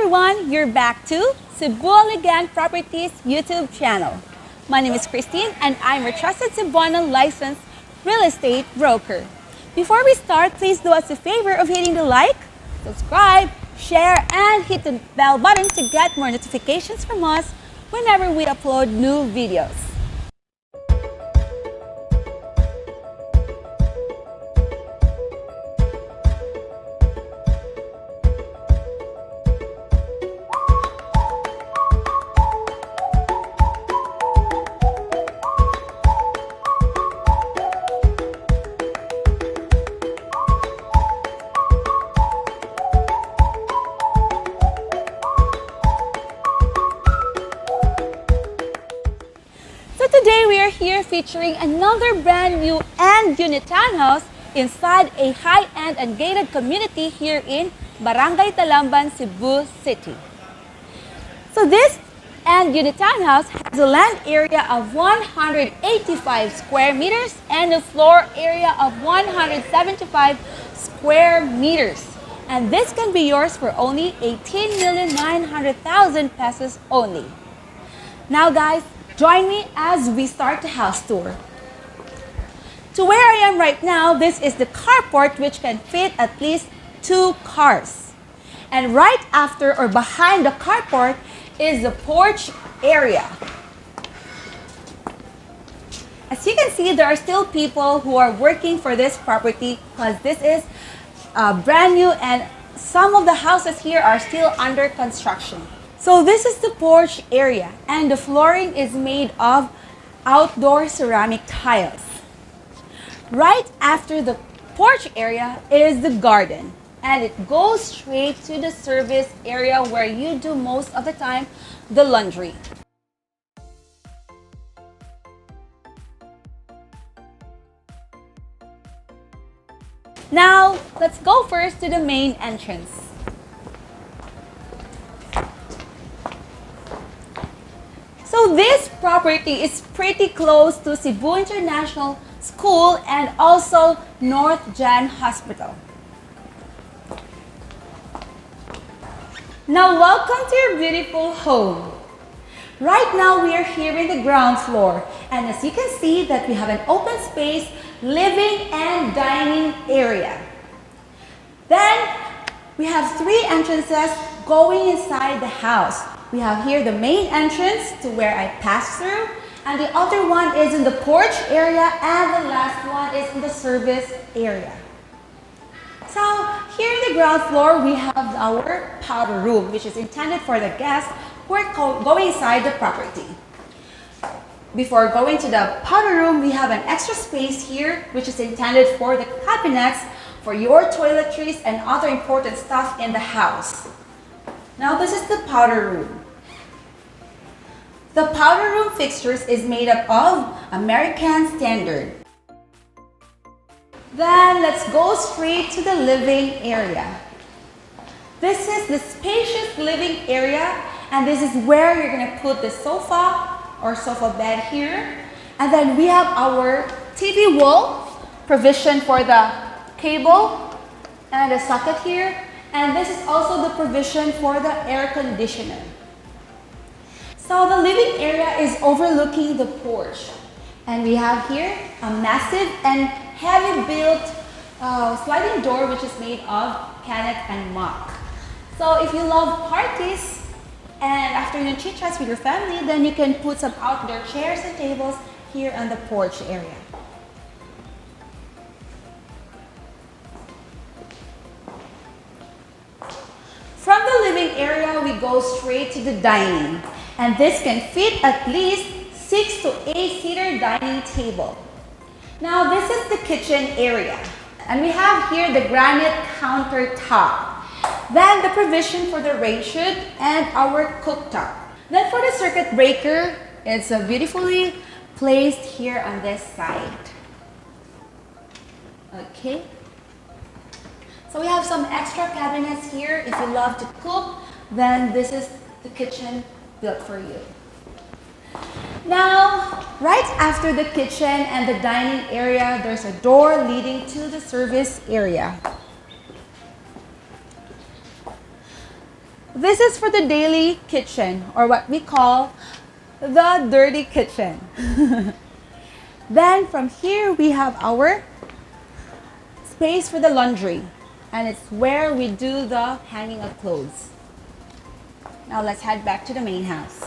everyone, you're back to Cebu Elegant Properties YouTube channel. My name is Christine and I'm a trusted Cebuano licensed real estate broker. Before we start, please do us a favor of hitting the like, subscribe, share, and hit the bell button to get more notifications from us whenever we upload new videos. So today we are here featuring another brand new and unit townhouse inside a high-end and gated community here in Barangay Talamban, Cebu City. So this and unit townhouse has a land area of 185 square meters and a floor area of 175 square meters. And this can be yours for only 18,900,000 pesos only. Now guys, join me as we start the house tour. To where I am right now, this is the carport which can fit at least 2 cars. And right after or behind the carport is the porch area. As you can see, there are still people who are working for this property because this is brand new and some of the houses here are still under construction. So this is the porch area and the flooring is made of outdoor ceramic tiles. Right after the porch area is the garden and it goes straight to the service area where you do most of the time the laundry. Now let's go first to the main entrance. So this property is pretty close to Cebu International School and also North Jan Hospital. Now welcome to your beautiful home. Right now we are here in the ground floor and as you can see that we have an open space, living and dining area. Then we have 3 entrances going inside the house. We have here the main entrance to where I pass through, and the other one is in the porch area, and the last one is in the service area. So here in the ground floor, we have our powder room, which is intended for the guests who are going inside the property. Before going to the powder room, we have an extra space here, which is intended for the cabinets for your toiletries and other important stuff in the house. Now this is the powder room. The powder room fixtures is made up of American Standard. Then let's go straight to the living area. This is the spacious living area and this is where you're going to put the sofa or sofa bed here. And then we have our TV wall provision for the cable and a socket here. And this is also the provision for the air conditioner. So the living area is overlooking the porch. And we have here a massive and heavy built sliding door which is made of canet and mock. So if you love parties and afternoon chit-chats with your family, then you can put some outdoor chairs and tables here on the porch area. From the living area, we go straight to the dining. And this can fit at least 6 to 8 seater dining table. Now this is the kitchen area. And we have here the granite countertop. Then the provision for the range hood and our cooktop. Then for the circuit breaker, it's beautifully placed here on this side. Okay. So we have some extra cabinets here. If you love to cook, then this is the kitchen built for you. Now, right after the kitchen and the dining area, there's a door leading to the service area. This is for the daily kitchen, or what we call the dirty kitchen. Then from here we have our space for the laundry, and it's where we do the hanging of clothes. Now let's head back to the main house.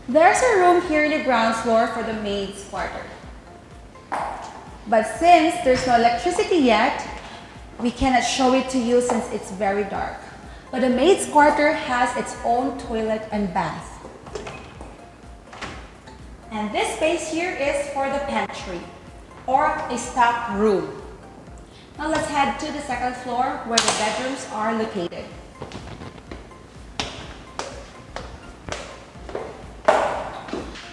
There's a room here in the ground floor for the maid's quarter. But since there's no electricity yet, we cannot show it to you since it's very dark. But the maid's quarter has its own toilet and bath. And this space here is for the pantry or a stock room. Now let's head to the second floor where the bedrooms are located.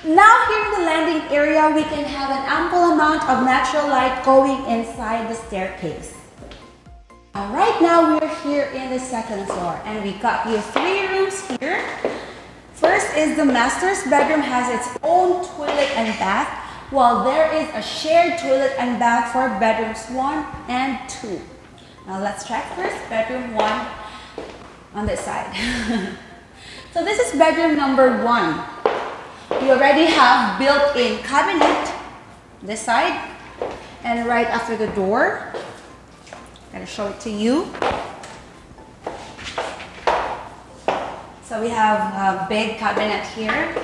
Now here in the landing area, we can have an ample amount of natural light going inside the staircase. Right now we're here in the second floor and we got you 3 rooms here. First is the master's bedroom, has its own toilet and bath, while there is a shared toilet and bath for bedrooms 1 and 2. Now let's check first bedroom 1 on this side. So this is bedroom number 1. We already have built-in cabinet this side, and right after the door, I'm going to show it to you. So we have a big cabinet here,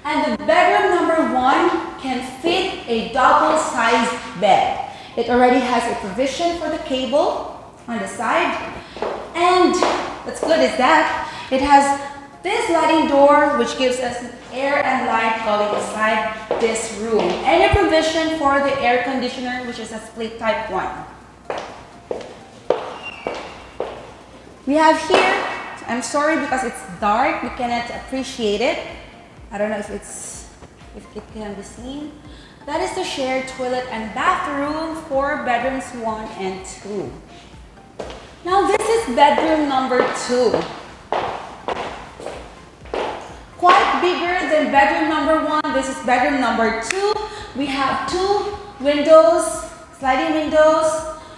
and the bedroom number 1 can fit a double-sized bed. It already has a provision for the cable on the side, and what's good is that it has this sliding door which gives us air and light going inside this room, and a provision for the air conditioner which is a split type 1. We have here, I'm sorry because it's dark, we cannot appreciate it. I don't know if it can be seen. That is the shared toilet and bathroom for bedrooms 1 and 2. Now this is bedroom number 2. Quite bigger than bedroom number 1. This is bedroom number 2. We have 2 windows, sliding windows,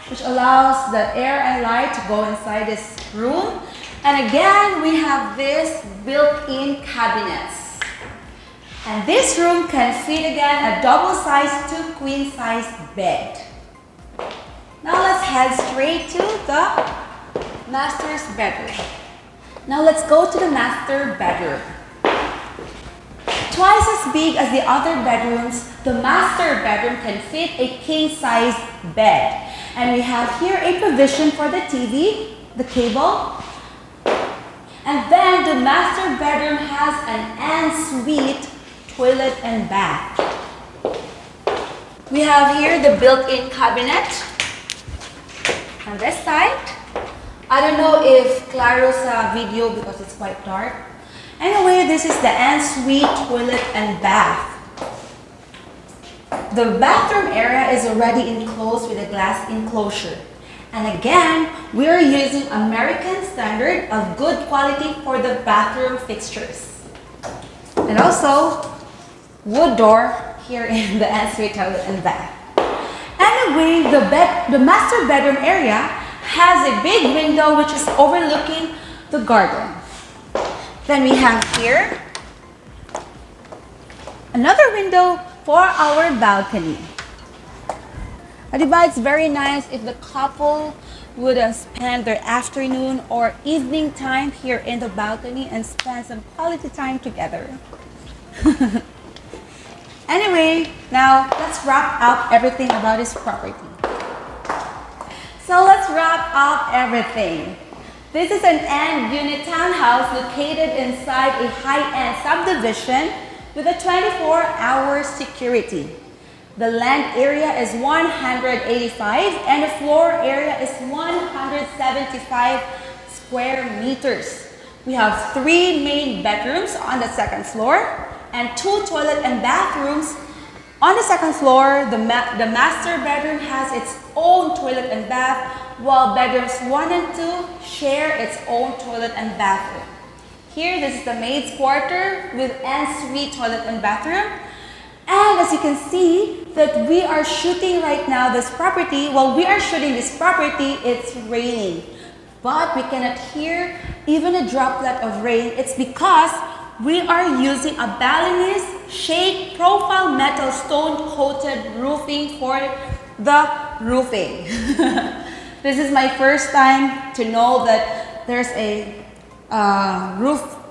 which allows the air and light to go inside this room. And again, we have this built-in cabinets. And this room can fit again a double-sized 2 queen-size bed. Now let's head straight to the master's bedroom. Now let's go to the master bedroom. Twice as big as the other bedrooms, the master bedroom can fit a king-size bed. And we have here a provision for the TV, the cable. And then the master bedroom has an ensuite toilet and bath. We have here the built-in cabinet on this side. I don't know if Claro's video because it's quite dark. Anyway, this is the ensuite toilet and bath. The bathroom area is already enclosed with a glass enclosure. And again, we are using American standard of good quality for the bathroom fixtures. And also, wood door here in the ensuite toilet and bath. Anyway, the master bedroom area has a big window which is overlooking the garden. Then we have here another window for our balcony. It's very nice if the couple would spend their afternoon or evening time here in the balcony and spend some quality time together. Anyway, now let's wrap up everything about this property. So let's wrap up everything. This is an end unit townhouse located inside a high-end subdivision with a 24-hour security. The land area is 185 and the floor area is 175 square meters. We have 3 main bedrooms on the second floor and 2 toilet and bathrooms. On the second floor, the master bedroom has its own toilet and bath, while bedrooms 1 and 2 share its own toilet and bathroom. Here, this is the maid's quarter with ensuite toilet and bathroom. And as you can see that we are shooting right now this property, while we are shooting this property, it's raining. But we cannot hear even a droplet of rain. It's because we are using a Balinese shake profile metal stone coated roofing for the roofing. This is my first time to know that there's a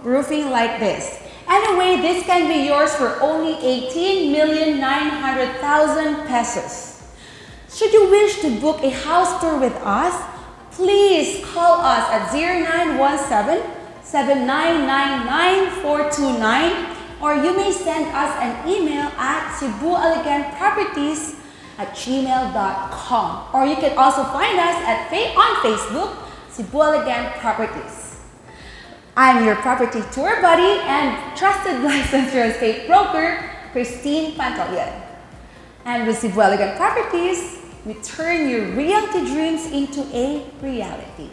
roofing like this. Anyway, this can be yours for only 18,900,000 pesos. Should you wish to book a house tour with us, please call us at 0917-7999-429, or you may send us an email at cebuelegantproperties@gmail.com, or you can also find us on Facebook, Cebu Elegant Properties. I'm your property tour buddy and trusted licensed real estate broker, Christine Pantaleon. And with Cebu Elegant Properties, we turn your realty dreams into a reality.